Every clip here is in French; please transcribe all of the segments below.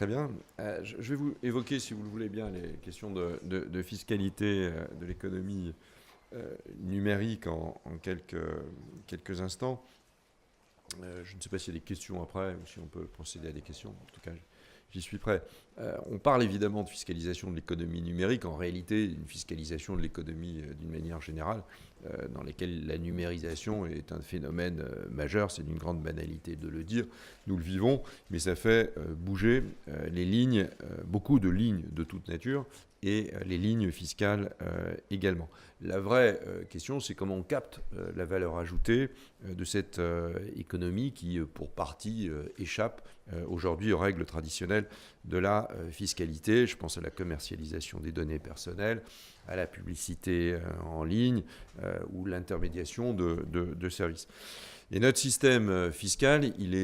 très bien. Je vais vous évoquer, si vous le voulez bien, les questions de fiscalité de l'économie numérique en quelques instants. Je ne sais pas s'il y a des questions après ou si on peut procéder à des questions. En tout cas, j'y suis prêt. On parle évidemment de fiscalisation de l'économie numérique. En réalité, une fiscalisation de l'économie d'une manière générale, dans laquelle la numérisation est un phénomène majeur. C'est d'une grande banalité de le dire. Nous le vivons, mais ça fait bouger les lignes, beaucoup de lignes de toute nature, et les lignes fiscales également. La vraie question, c'est comment on capte la valeur ajoutée de cette économie qui, pour partie, échappe aujourd'hui aux règles traditionnelles de la fiscalité. Je pense à la commercialisation des données personnelles, à la publicité en ligne ou l'intermédiation de services. Et notre système fiscal, il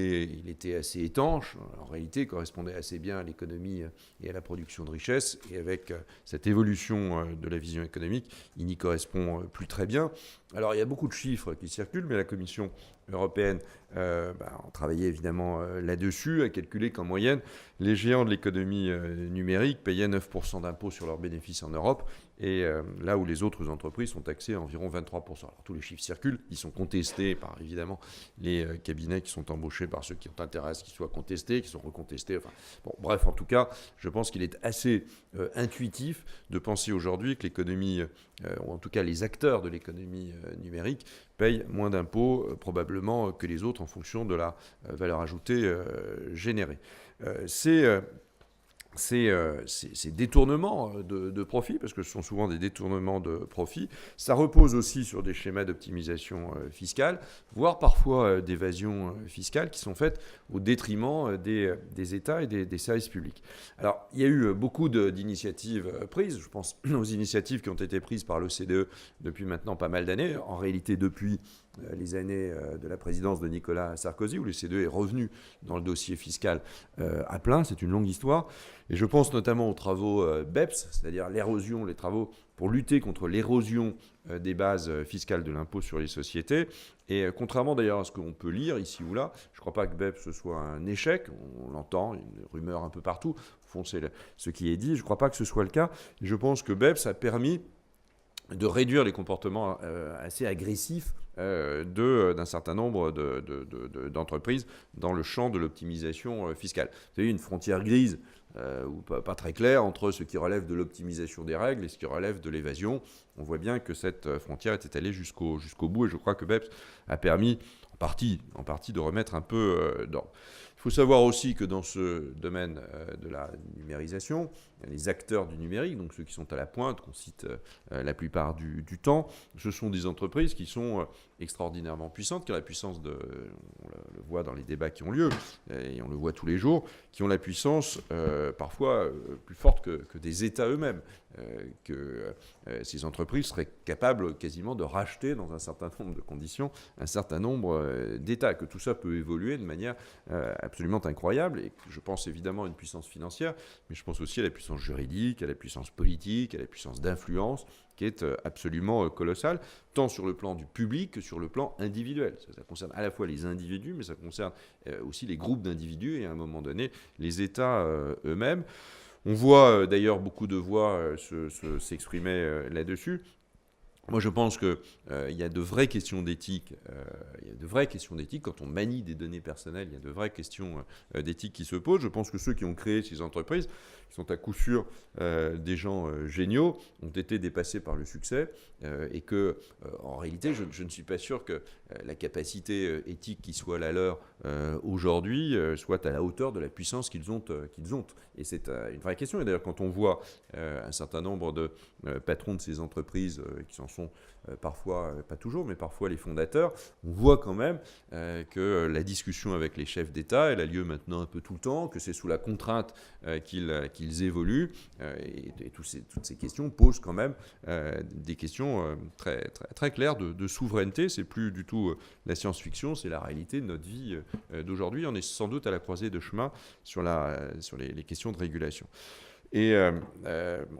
était assez étanche. En réalité, il correspondait assez bien à l'économie et à la production de richesses. Et avec cette évolution de la vision économique, il n'y correspond plus très bien. Alors, il y a beaucoup de chiffres qui circulent, mais la Commission européenne a travaillé évidemment là-dessus, a calculé qu'en moyenne, les géants de l'économie numérique payaient 9% d'impôts sur leurs bénéfices en Europe, et là où les autres entreprises sont taxées à environ 23%. Alors, tous les chiffres circulent, ils sont contestés par évidemment les cabinets qui sont embauchés par ceux qui ont intérêt à ce qu'ils soient contestés, qui sont recontestés. Enfin, bon, bref, en tout cas, je pense qu'il est assez intuitif de penser aujourd'hui que l'économie, ou en tout cas les acteurs de l'économie numérique, payent moins d'impôts probablement que les autres en fonction de la valeur ajoutée générée. Ces détournements de profit, parce que ce sont souvent des détournements de profit, ça repose aussi sur des schémas d'optimisation fiscale, voire parfois d'évasion fiscale qui sont faites au détriment des États et des services publics. Alors, il y a eu beaucoup d'initiatives prises. Je pense aux initiatives qui ont été prises par l'OCDE depuis maintenant pas mal d'années. En réalité, depuis les années de la présidence de Nicolas Sarkozy, où l'OCDE est revenu dans le dossier fiscal à plein. C'est une longue histoire. Et je pense notamment aux travaux BEPS, c'est-à-dire les travaux pour lutter contre l'érosion des bases fiscales de l'impôt sur les sociétés. Et contrairement d'ailleurs à ce qu'on peut lire ici ou là, je ne crois pas que BEPS soit un échec. On l'entend, il y a une rumeur un peu partout. Au fond, c'est ce qui est dit. Je ne crois pas que ce soit le cas. Et je pense que BEPS a permis de réduire les comportements assez agressifs d'un certain nombre d'entreprises dans le champ de l'optimisation fiscale. Vous avez une frontière grise ou pas très claire entre ce qui relève de l'optimisation des règles et ce qui relève de l'évasion. On voit bien que cette frontière était allée jusqu'au bout, et je crois que BEPS a permis en partie de remettre un peu d'ordre. Il faut savoir aussi que dans ce domaine de la numérisation, les acteurs du numérique, donc ceux qui sont à la pointe, qu'on cite la plupart du temps, ce sont des entreprises qui sont extraordinairement puissantes, qui ont la puissance on le voit dans les débats qui ont lieu, et on le voit tous les jours, qui ont la puissance parfois plus forte que des États eux-mêmes, que ces entreprises seraient capables quasiment de racheter dans un certain nombre de conditions un certain nombre d'États, que tout ça peut évoluer de manière absolument incroyable. Et je pense évidemment à une puissance financière, mais je pense aussi à la puissance juridique, à la puissance politique, à la puissance d'influence, qui est absolument colossale, tant sur le plan du public que sur le plan individuel. Ça concerne à la fois les individus, mais ça concerne aussi les groupes d'individus et à un moment donné les États eux-mêmes. On voit d'ailleurs beaucoup de voix s'exprimer là-dessus. Moi, je pense qu'il y a de vraies questions d'éthique. Il y a de vraies questions d'éthique. Quand on manie des données personnelles, il y a de vraies questions d'éthique qui se posent. Je pense que ceux qui ont créé ces entreprises, qui sont à coup sûr des gens géniaux, ont été dépassés par le succès. Et que, en réalité, je ne suis pas sûr que la capacité éthique qui soit la leur aujourd'hui soit à la hauteur de la puissance qu'ils ont. Et c'est une vraie question. Et d'ailleurs, quand on voit un certain nombre de patrons de ces entreprises qui en sont parfois, pas toujours, mais parfois les fondateurs, on voit quand même que la discussion avec les chefs d'État, elle a lieu maintenant un peu tout le temps, que c'est sous la contrainte qu'ils évoluent, et toutes ces questions posent quand même des questions très, très, très claires de souveraineté. C'est plus du tout la science-fiction, c'est la réalité de notre vie d'aujourd'hui. On est sans doute à la croisée de chemin sur les questions de régulation. Et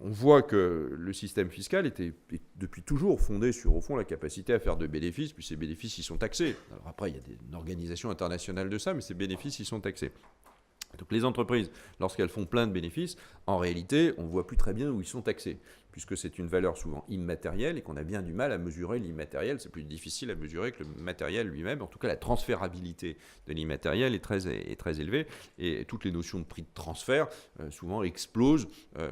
on voit que le système fiscal est depuis toujours fondé sur, au fond, la capacité à faire de bénéfices, puis ces bénéfices, ils sont taxés. Alors après, il y a une organisation internationale de ça, mais ces bénéfices, ils sont taxés. Donc les entreprises, lorsqu'elles font plein de bénéfices, en réalité, on ne voit plus très bien où ils sont taxés, puisque c'est une valeur souvent immatérielle et qu'on a bien du mal à mesurer l'immatériel. C'est plus difficile à mesurer que le matériel lui-même. En tout cas, la transférabilité de l'immatériel est très élevée, et toutes les notions de prix de transfert souvent explosent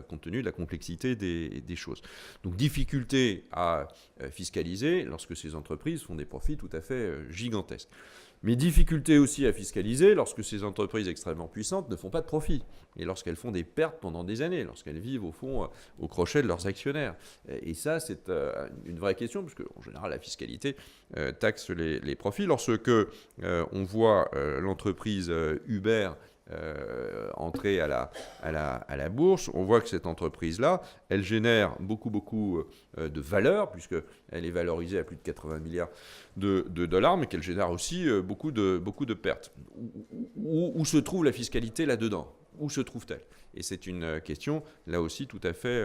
compte tenu de la complexité des choses. Donc difficulté à fiscaliser lorsque ces entreprises font des profits tout à fait gigantesques. Mais difficulté aussi à fiscaliser lorsque ces entreprises extrêmement puissantes ne font pas de profit, et lorsqu'elles font des pertes pendant des années, lorsqu'elles vivent au fond au crochet de leurs actionnaires. Et ça, c'est une vraie question, parce qu'en général, la fiscalité taxe les profits. Lorsque on voit l'entreprise Uber entrer à la bourse, on voit que cette entreprise-là, elle génère beaucoup de valeur, puisqu'elle est valorisée à plus de 80 milliards de dollars, mais qu'elle génère aussi beaucoup de pertes. Où se trouve la fiscalité là-dedans? Où se trouve-t-elle? Et c'est une question, là aussi, tout à fait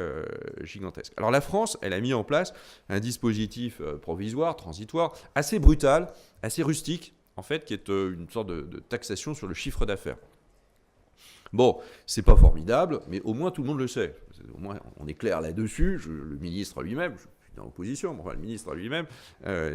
gigantesque. Alors la France, elle a mis en place un dispositif provisoire, transitoire, assez brutal, assez rustique, en fait, qui est une sorte de taxation sur le chiffre d'affaires. Bon, c'est pas formidable, mais au moins tout le monde le sait. Au moins on est clair là-dessus. Le ministre lui-même, je suis dans l'opposition, mais enfin, le ministre lui-même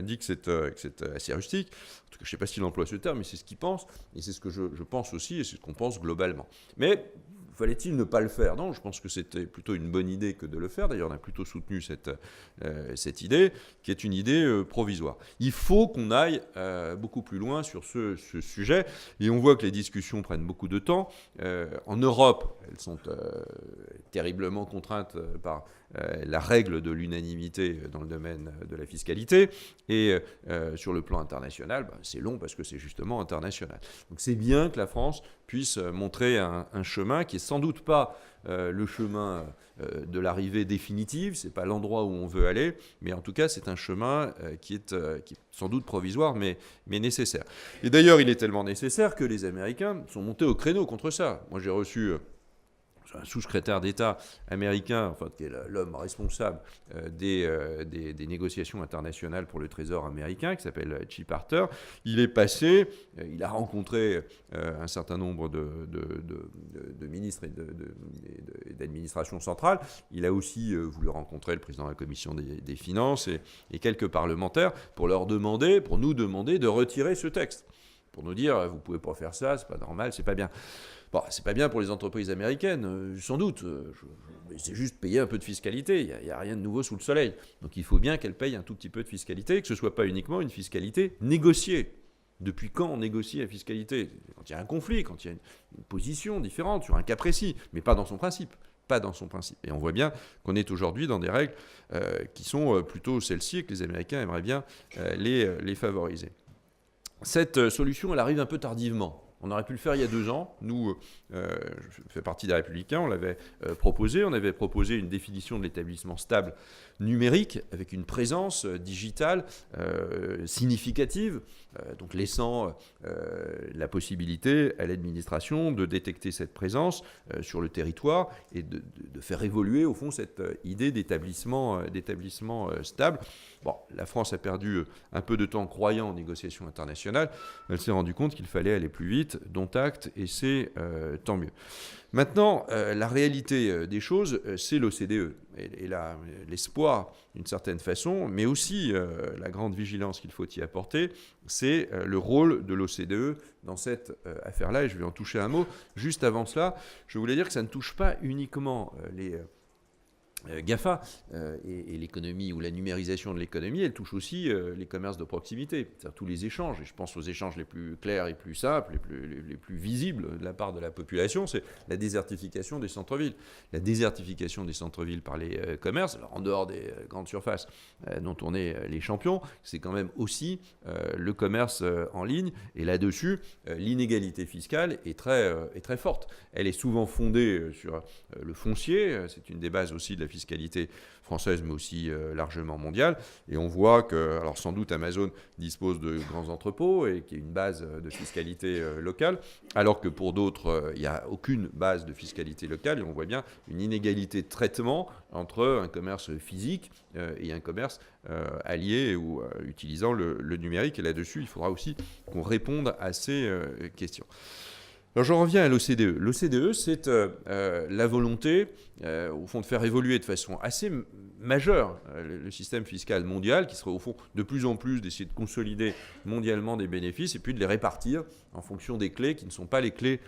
dit que c'est assez rustique. En tout cas, je ne sais pas s'il emploie ce terme, mais c'est ce qu'il pense, et c'est ce que je pense aussi, et c'est ce qu'on pense globalement. Mais fallait-il ne pas le faire? Non, je pense que c'était plutôt une bonne idée que de le faire. D'ailleurs, on a plutôt soutenu cette idée, qui est une idée provisoire. Il faut qu'on aille beaucoup plus loin sur ce sujet, et on voit que les discussions prennent beaucoup de temps. En Europe, elles sont terriblement contraintes par la règle de l'unanimité dans le domaine de la fiscalité, et sur le plan international, c'est long parce que c'est justement international. Donc c'est bien que la France puisse montrer un chemin qui est sans doute pas le chemin de l'arrivée définitive, c'est pas l'endroit où on veut aller, mais en tout cas c'est un chemin qui est sans doute provisoire, mais nécessaire. Et d'ailleurs il est tellement nécessaire que les Américains sont montés au créneau contre ça. Moi j'ai reçu un sous-secrétaire d'État américain, enfin, qui est l'homme responsable des négociations internationales pour le Trésor américain, qui s'appelle Chip Harter. Il est passé, il a rencontré un certain nombre de ministres et d'administrations centrales. Il a aussi voulu rencontrer le président de la Commission des Finances et quelques parlementaires pour nous demander de retirer ce texte. Pour nous dire, vous ne pouvez pas faire ça, c'est pas normal, c'est pas bien. Bon, c'est pas bien pour les entreprises américaines, sans doute. C'est juste payer un peu de fiscalité. Il n'y a rien de nouveau sous le soleil. Donc il faut bien qu'elles payent un tout petit peu de fiscalité, que ce ne soit pas uniquement une fiscalité négociée. Depuis quand on négocie la fiscalité? Quand il y a un conflit, quand il y a une position différente sur un cas précis, mais pas dans son principe. Pas dans son principe. Et on voit bien qu'on est aujourd'hui dans des règles qui sont plutôt celles-ci et que les Américains aimeraient bien les favoriser. Cette solution, elle arrive un peu tardivement. On aurait pu le faire il y a 2 ans. Nous, je fais partie des Républicains, on l'avait proposé. On avait proposé une définition de l'établissement stable numérique avec une présence digitale significative, donc laissant la possibilité à l'administration de détecter cette présence sur le territoire et de faire évoluer au fond cette idée d'établissement stable. Bon, la France a perdu un peu de temps croyant aux négociations internationales. Elle s'est rendue compte qu'il fallait aller plus vite, dont acte, et c'est tant mieux. Maintenant, la réalité des choses, c'est l'OCDE. Et là, l'espoir, d'une certaine façon, mais aussi la grande vigilance qu'il faut y apporter, c'est le rôle de l'OCDE dans cette affaire-là. Et je vais en toucher un mot. Juste avant cela, je voulais dire que ça ne touche pas uniquement les GAFA et l'économie ou la numérisation de l'économie, elle touche aussi les commerces de proximité, c'est-à-dire tous les échanges. Et je pense aux échanges les plus clairs et plus simples, les plus visibles de la part de la population, c'est la désertification des centres-villes. La désertification des centres-villes par les commerces, alors en dehors des grandes surfaces dont on est les champions, c'est quand même aussi le commerce en ligne. Et là-dessus, l'inégalité fiscale est très forte. Elle est souvent fondée sur le foncier, c'est une des bases aussi de la fiscalité française, mais aussi largement mondiale. Et on voit que, alors sans doute Amazon dispose de grands entrepôts et qu'il y a une base de fiscalité locale, alors que pour d'autres, il n'y a aucune base de fiscalité locale. Et on voit bien une inégalité de traitement entre un commerce physique et un commerce allié ou utilisant le numérique. Et là-dessus, il faudra aussi qu'on réponde à ces questions. Alors j'en reviens à l'OCDE. L'OCDE, c'est la volonté, au fond, de faire évoluer de façon assez majeure le système fiscal mondial, qui serait au fond de plus en plus d'essayer de consolider mondialement des bénéfices et puis de les répartir en fonction des clés qui ne sont pas les clés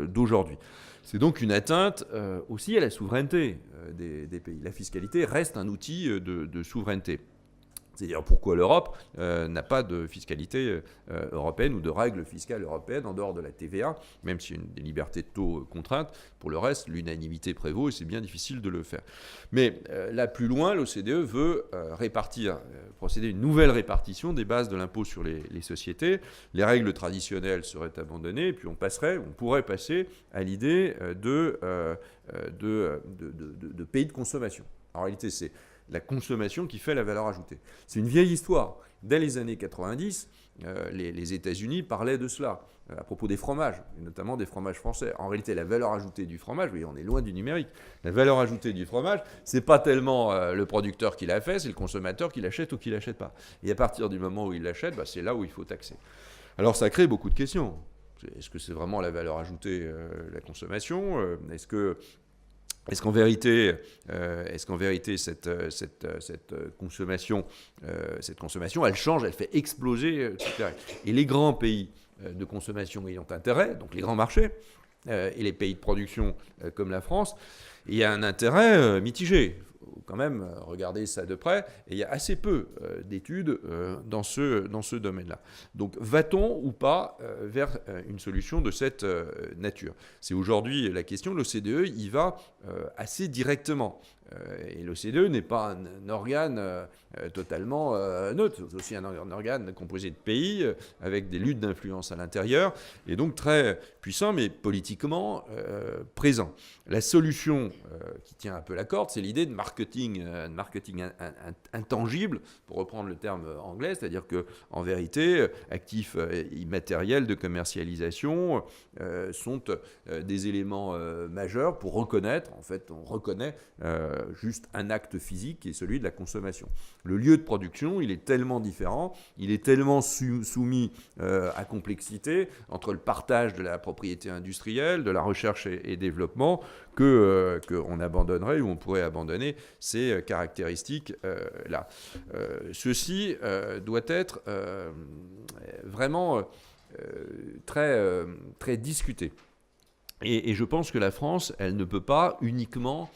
d'aujourd'hui. C'est donc une atteinte aussi à la souveraineté des pays. La fiscalité reste un outil de souveraineté. C'est-à-dire pourquoi l'Europe n'a pas de fiscalité européenne ou de règles fiscales européennes en dehors de la TVA, même s'il y a des libertés de taux contraintes. Pour le reste, l'unanimité prévaut et c'est bien difficile de le faire. Mais là, plus loin, l'OCDE veut procéder à une nouvelle répartition des bases de l'impôt sur les sociétés. Les règles traditionnelles seraient abandonnées et puis on pourrait passer à l'idée de pays de consommation. En réalité, c'est la consommation qui fait la valeur ajoutée. C'est une vieille histoire. Dès les années 90, les États-Unis parlaient de cela, à propos des fromages, et notamment des fromages français. En réalité, la valeur ajoutée du fromage, vous voyez, on est loin du numérique. La valeur ajoutée du fromage, c'est pas tellement le producteur qui l'a fait, c'est le consommateur qui l'achète ou qui l'achète pas. Et à partir du moment où il l'achète, c'est là où il faut taxer. Alors ça crée beaucoup de questions. Est-ce que c'est vraiment la valeur ajoutée, la consommation ? Est-ce qu'en vérité, cette consommation, elle change, elle fait exploser etc. Et les grands pays de consommation y ont intérêt, donc les grands marchés, et les pays de production comme la France, il y a un intérêt mitigé. Il faut quand même regarder ça de près, et il y a assez peu d'études dans ce domaine-là. Donc va-t-on ou pas vers une solution de cette nature ? C'est aujourd'hui la question. L'OCDE y va assez directement. Et l'OCDE n'est pas un organe totalement neutre. C'est aussi un organe composé de pays avec des luttes d'influence à l'intérieur et donc très puissant mais politiquement présent. La solution qui tient un peu la corde, c'est l'idée de marketing intangible, pour reprendre le terme anglais, c'est-à-dire qu'en vérité, actifs immatériels de commercialisation sont des éléments majeurs pour reconnaître, en fait, on reconnaît juste un acte physique qui est celui de la consommation. Le lieu de production, il est tellement différent, il est tellement soumis à complexité entre le partage de la propriété industrielle, de la recherche et développement, qu'on abandonnerait ou on pourrait abandonner ces caractéristiques-là. Ceci doit être vraiment très discuté. Et je pense que la France, elle ne peut pas uniquement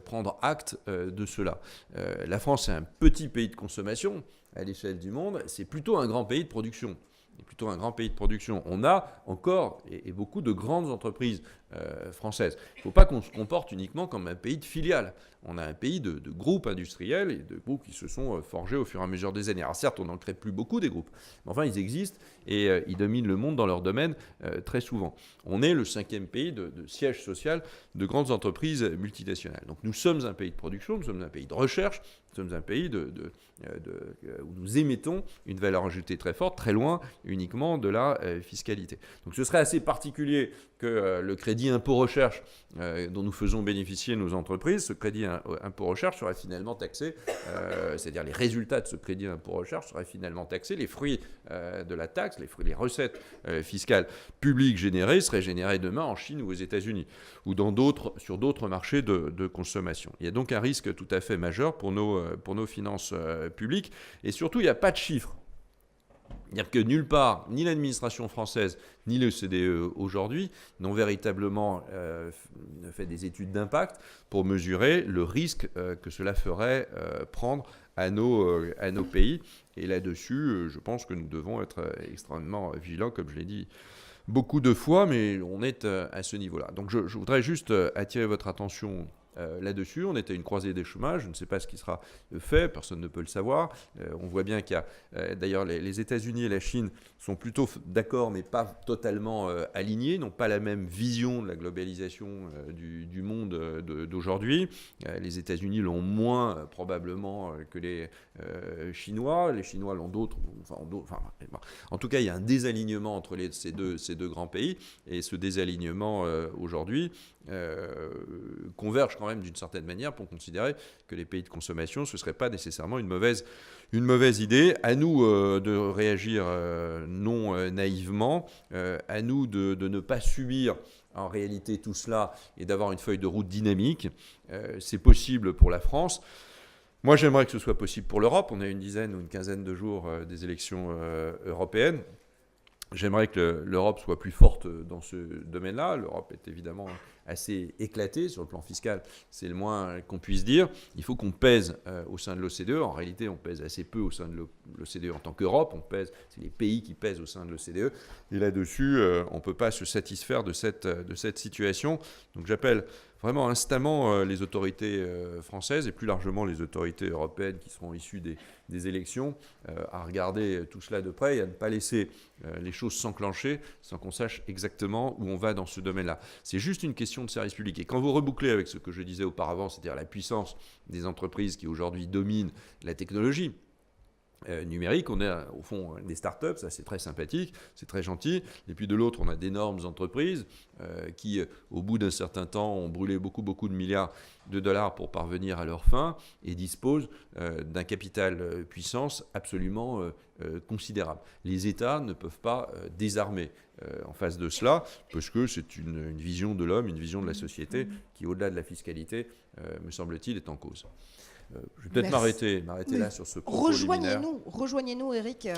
prendre acte de cela. La France est un petit pays de consommation à l'échelle du monde, c'est plutôt un grand pays de production. On a encore et beaucoup de grandes entreprises françaises. Il ne faut pas qu'on se comporte uniquement comme un pays de filiales. On a un pays de groupes industriels et de groupes qui se sont forgés au fur et à mesure des années. Alors certes, on n'en crée plus beaucoup des groupes, mais enfin ils existent et ils dominent le monde dans leur domaine très souvent. On est le 5e pays de siège social de grandes entreprises multinationales. Donc nous sommes un pays de production, nous sommes un pays de recherche, nous sommes un pays où nous émettons une valeur ajoutée très forte, très loin uniquement de la fiscalité. Donc ce serait assez particulier que le crédit impôt recherche dont nous faisons bénéficier nos entreprises, ce crédit impôt recherche serait finalement taxé, c'est-à-dire les résultats de ce crédit impôt recherche seraient finalement taxés, les fruits de la taxe, les recettes fiscales publiques générées seraient générées demain en Chine ou aux États-Unis ou sur d'autres marchés de consommation. Il y a donc un risque tout à fait majeur pour nos finances publiques et surtout il n'y a pas de chiffres. C'est-à-dire que nulle part, ni l'administration française, ni l'OCDE aujourd'hui n'ont véritablement fait des études d'impact pour mesurer le risque que cela ferait prendre à nos pays. Et là-dessus, je pense que nous devons être extrêmement vigilants, comme je l'ai dit beaucoup de fois, mais on est à ce niveau-là. Donc je voudrais juste attirer votre attention là-dessus. On était à une croisée des chemins, je ne sais pas ce qui sera fait, personne ne peut le savoir. On voit bien qu'il y a, d'ailleurs les États-Unis et la Chine sont plutôt d'accord mais pas totalement alignés, n'ont pas la même vision de la globalisation du monde d'aujourd'hui. Les États-Unis l'ont moins probablement que les Chinois l'ont d'autres. En tout cas, il y a un désalignement entre ces deux grands pays et ce désalignement aujourd'hui convergent quand même d'une certaine manière pour considérer que les pays de consommation, ce ne serait pas nécessairement une mauvaise idée. À nous de réagir non naïvement, à nous de ne pas subir en réalité tout cela et d'avoir une feuille de route dynamique. C'est possible pour la France. Moi, j'aimerais que ce soit possible pour l'Europe. On a une dizaine ou une quinzaine de jours des élections européennes. J'aimerais que l'Europe soit plus forte dans ce domaine-là. L'Europe est évidemment assez éclatée sur le plan fiscal, c'est le moins qu'on puisse dire. Il faut qu'on pèse au sein de l'OCDE. En réalité, on pèse assez peu au sein de l'OCDE en tant qu'Europe. C'est les pays qui pèsent au sein de l'OCDE. Et là-dessus, on ne peut pas se satisfaire de cette situation. Donc j'appelle vraiment instamment les autorités françaises et plus largement les autorités européennes qui seront issues des élections à regarder tout cela de près et à ne pas laisser les choses s'enclencher sans qu'on sache exactement où on va dans ce domaine-là. C'est juste une question de service public. Et quand vous rebouclez avec ce que je disais auparavant, c'est-à-dire la puissance des entreprises qui aujourd'hui dominent la technologie numérique, on a au fond des startups, ça c'est très sympathique, c'est très gentil. Et puis de l'autre, on a d'énormes entreprises qui, au bout d'un certain temps, ont brûlé beaucoup de milliards de dollars pour parvenir à leur fin et disposent d'un capital puissance absolument considérable. Les États ne peuvent pas désarmer en face de cela, parce que c'est une vision de l'homme, une vision de la société qui, au-delà de la fiscalité, me semble-t-il, est en cause. Je vais peut-être m'arrêter là sur ce propos liminaire. Rejoignez-nous, Éric,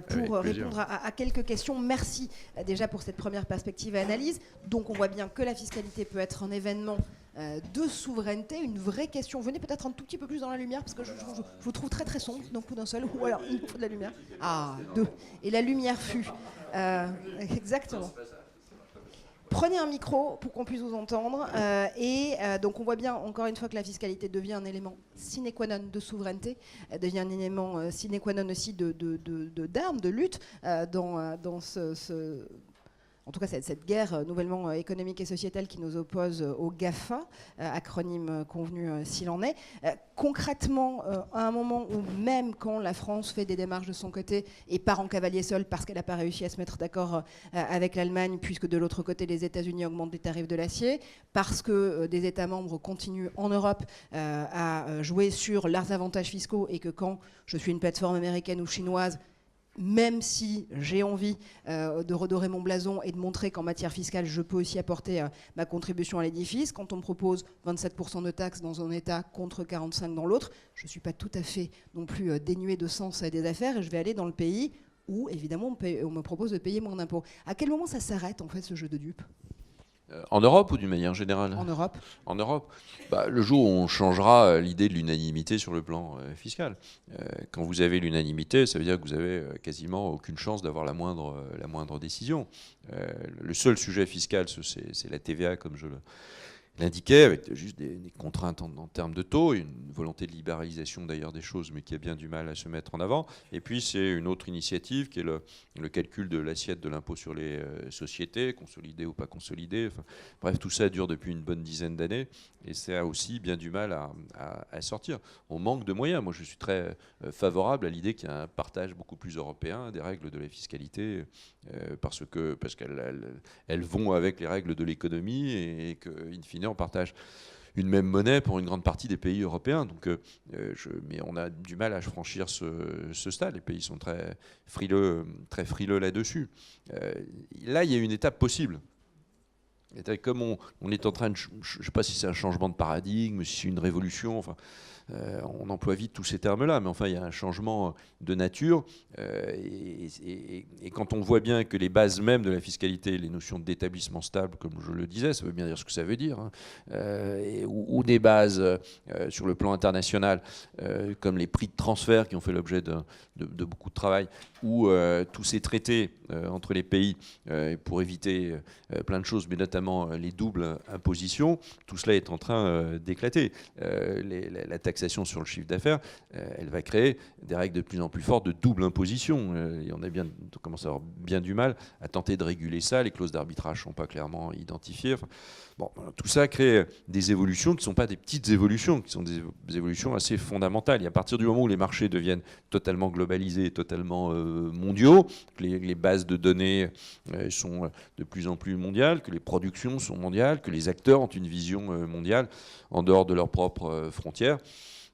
pour répondre à quelques questions. Merci déjà pour cette première perspective et analyse. Donc on voit bien que la fiscalité peut être un événement de souveraineté, une vraie question. Venez peut-être un tout petit peu plus dans la lumière, parce que je vous trouve très très sombre d'un coup d'un seul. Ou alors il faut de la lumière. Ah, deux. Et la lumière fut. Exactement. Prenez un micro pour qu'on puisse vous entendre. Donc on voit bien, encore une fois, que la fiscalité devient un élément sine qua non de souveraineté, devient un élément sine qua non aussi d'armes, de lutte dans en tout cas cette guerre nouvellement économique et sociétale qui nous oppose au GAFA, acronyme convenu s'il en est. Concrètement, à un moment où même quand la France fait des démarches de son côté et part en cavalier seul parce qu'elle n'a pas réussi à se mettre d'accord avec l'Allemagne, puisque de l'autre côté les États-Unis augmentent les tarifs de l'acier, parce que des États membres continuent en Europe à jouer sur leurs avantages fiscaux et que quand je suis une plateforme américaine ou chinoise, même si j'ai envie de redorer mon blason et de montrer qu'en matière fiscale, je peux aussi apporter ma contribution à l'édifice, quand on me propose 27% de taxes dans un État contre 45% dans l'autre, je ne suis pas tout à fait non plus dénué de sens et des affaires, et je vais aller dans le pays où, évidemment, on me propose de payer moins d'impôts. À quel moment ça s'arrête, en fait, ce jeu de dupes ? En Europe ou d'une manière générale ? En Europe. En Europe. Le jour où on changera l'idée de l'unanimité sur le plan fiscal. Quand vous avez l'unanimité, ça veut dire que vous avez quasiment aucune chance d'avoir la moindre décision. Le seul sujet fiscal, c'est la TVA, comme je l'indiquait, avec juste des contraintes en termes de taux, une volonté de libéralisation d'ailleurs des choses, mais qui a bien du mal à se mettre en avant. Et puis c'est une autre initiative qui est le calcul de l'assiette de l'impôt sur les sociétés, consolidé ou pas consolidé. Enfin, bref, tout ça dure depuis une bonne dizaine d'années et ça a aussi bien du mal à sortir. On manque de moyens. Moi, je suis très favorable à l'idée qu'il y a un partage beaucoup plus européen des règles de la fiscalité parce qu'elles vont avec les règles de l'économie et qu'in fine, on partage une même monnaie pour une grande partie des pays européens. Donc, mais on a du mal à franchir ce stade. Les pays sont très frileux là-dessus. Là, il y a une étape possible. Et comme on est en train de... Je ne sais pas si c'est un changement de paradigme, si c'est une révolution... Enfin, on emploie vite tous ces termes-là, mais enfin, il y a un changement de nature. Et quand on voit bien que les bases mêmes de la fiscalité, les notions d'établissement stable, comme je le disais, ça veut bien dire ce que ça veut dire, hein, ou des bases sur le plan international, comme les prix de transfert qui ont fait l'objet de beaucoup de travail, ou tous ces traités entre les pays pour éviter plein de choses, mais notamment les doubles impositions, tout cela est en train d'éclater. La taxation sur le chiffre d'affaires, elle va créer des règles de plus en plus fortes de double imposition. Et on commence à avoir bien du mal à tenter de réguler ça. Les clauses d'arbitrage ne sont pas clairement identifiées. Enfin, bon, tout ça crée des évolutions qui ne sont pas des petites évolutions, qui sont des évolutions assez fondamentales. Et à partir du moment où les marchés deviennent totalement globalisés, totalement mondiaux, que les bases de données sont de plus en plus mondiales, que les produits productions sont mondiales, que les acteurs ont une vision mondiale en dehors de leurs propres frontières.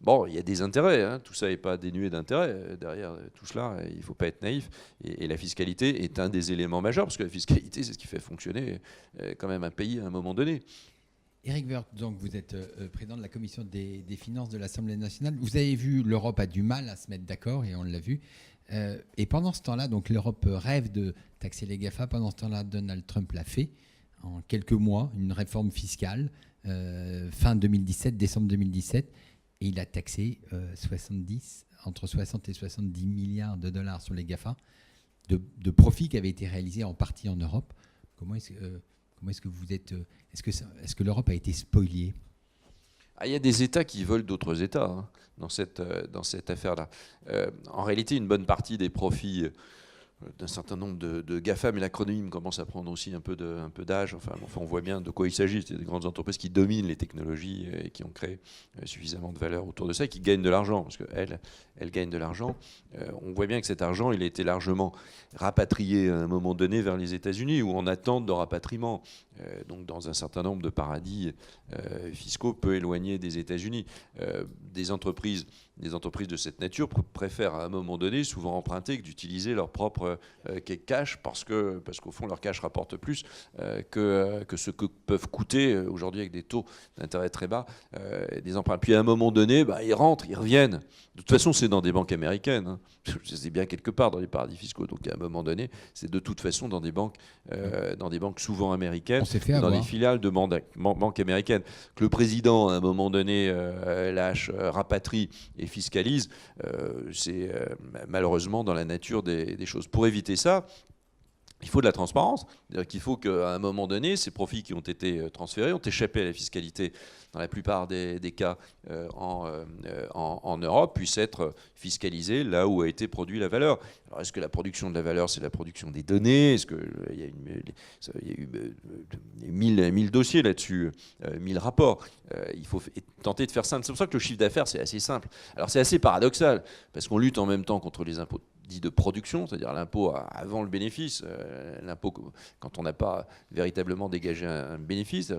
Bon, il y a des intérêts, hein. Tout ça n'est pas dénué d'intérêt. Derrière tout cela, il ne faut pas être naïf. Et la fiscalité est un des éléments majeurs, parce que la fiscalité, c'est ce qui fait fonctionner quand même un pays à un moment donné. Éric Woerth, donc vous êtes président de la commission des finances de l'Assemblée nationale. Vous avez vu, l'Europe a du mal à se mettre d'accord, et on l'a vu. Et pendant ce temps-là, donc l'Europe rêve de taxer les GAFA. Pendant ce temps-là, Donald Trump l'a fait en quelques mois, une réforme fiscale, fin 2017, décembre 2017. Et il a taxé entre 60 et 70 milliards de dollars sur les GAFA de profits qui avaient été réalisés en partie en Europe. Comment est-ce que vous êtes... Est-ce que l'Europe a été spoliée ? Il y a des États qui volent d'autres États, hein, dans cette affaire-là. En réalité, une bonne partie des profits d'un certain nombre de GAFA, mais l'acronyme commence à prendre aussi un peu d'âge. Enfin, on voit bien de quoi il s'agit. C'est des grandes entreprises qui dominent les technologies et qui ont créé suffisamment de valeur autour de ça et qui gagnent de l'argent, parce qu'elles gagnent de l'argent. On voit bien que cet argent, il a été largement rapatrié à un moment donné vers les États-Unis ou en attente de rapatriement. Donc dans un certain nombre de paradis fiscaux peu éloignés des États-Unis. Des entreprises de cette nature préfèrent à un moment donné souvent emprunter que d'utiliser leur propre cash parce qu'au fond leur cash rapporte plus que ce que peuvent coûter aujourd'hui avec des taux d'intérêt très bas des emprunts. Puis à un moment donné, ils rentrent, ils reviennent. De toute façon, c'est dans des banques américaines. Hein. C'est bien quelque part dans les paradis fiscaux. Donc à un moment donné, c'est de toute façon dans des banques souvent américaines, dans des filiales de banques américaines. Que le président, à un moment donné, lâche, rapatrie et fiscalise, c'est malheureusement dans la nature des choses. Pour éviter ça, il faut de la transparence. C'est-à-dire qu'il faut qu'à un moment donné, ces profits qui ont été transférés ont échappé à la fiscalité dans la plupart des cas en Europe, puissent être fiscalisés là où a été produite la valeur. Alors, est-ce que la production de la valeur, c'est la production des données ? Est-ce qu'il y a eu 1000 dossiers là-dessus, 1000 rapports. Il faut tenter de faire simple. C'est pour ça que le chiffre d'affaires, c'est assez simple. Alors, c'est assez paradoxal, parce qu'on lutte en même temps contre les impôts dit de production, c'est-à-dire l'impôt avant le bénéfice, l'impôt quand on n'a pas véritablement dégagé un bénéfice,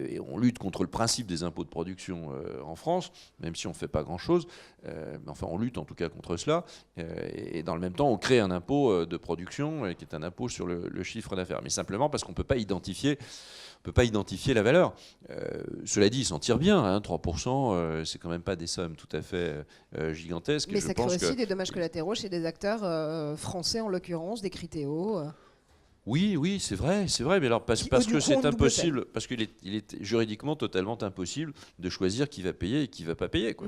et on lutte contre le principe des impôts de production en France, même si on ne fait pas grand-chose, mais enfin on lutte en tout cas contre cela, et dans le même temps on crée un impôt de production qui est un impôt sur le chiffre d'affaires, mais simplement parce qu'on ne peut pas identifier la valeur. Cela dit, ils s'en tirent bien, hein, 3%, c'est quand même pas des sommes tout à fait gigantesques. Mais ça crée aussi des dommages collatéraux chez des acteurs français, en l'occurrence, des Criteo. Oui, c'est vrai, mais alors parce que c'est impossible, parce qu'il est juridiquement totalement impossible de choisir qui va payer et qui ne va pas payer, quoi.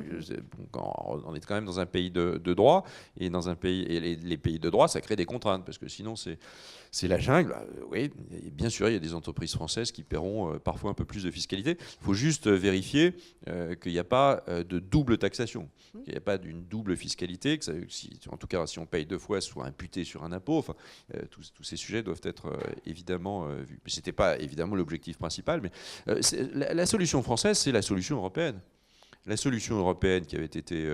On est quand même dans un pays de droit, et dans un pays, et les pays de droit, ça crée des contraintes, parce que sinon c'est la jungle. Oui, bien sûr, il y a des entreprises françaises qui paieront parfois un peu plus de fiscalité. Il faut juste vérifier qu'il n'y a pas de double taxation, qu'il n'y a pas d'une double fiscalité, en tout cas si on paye deux fois, soit imputé sur un impôt. Enfin, tous ces sujets doivent être évidemment vus. Ce n'était pas évidemment l'objectif principal, mais la solution française, c'est la solution européenne. La solution européenne qui avait été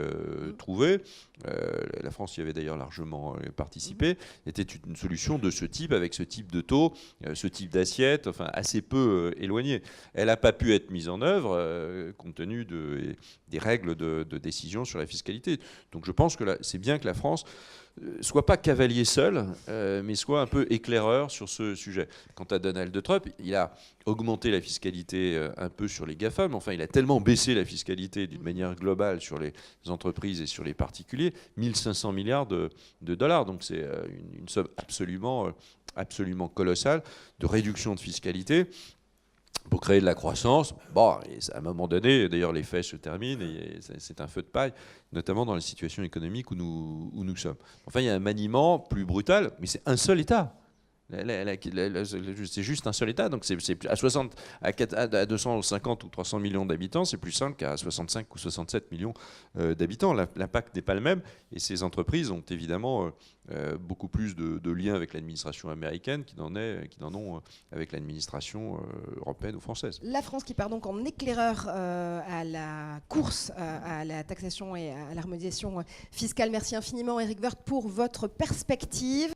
trouvée, la France y avait d'ailleurs largement participé, était une solution de ce type, avec ce type de taux, ce type d'assiette, enfin assez peu éloigné. Elle n'a pas pu être mise en œuvre compte tenu des règles de décision sur la fiscalité. Donc je pense que c'est bien que la France soit pas cavalier seul, mais soit un peu éclaireur sur ce sujet. Quant à Donald Trump, il a augmenté la fiscalité un peu sur les GAFA, mais enfin il a tellement baissé la fiscalité d'une manière globale sur les entreprises et sur les particuliers, 1500 milliards de dollars. Donc c'est une somme absolument colossale de réduction de fiscalité pour créer de la croissance. Bon, et à un moment donné, d'ailleurs, les faits se terminent et c'est un feu de paille, notamment dans la situation économique où nous sommes. Enfin, il y a un maniement plus brutal, mais c'est un seul État. C'est juste un seul État, donc c'est à 250 ou 300 millions d'habitants, c'est plus simple qu'à 65 ou 67 millions d'habitants. L'impact n'est pas le même, et ces entreprises ont évidemment beaucoup plus de liens avec l'administration américaine qu'ils n'en ont avec l'administration européenne ou française. La France qui part donc en éclaireur à la course à la taxation et à l'harmonisation fiscale. Merci infiniment Éric Woerth pour votre perspective.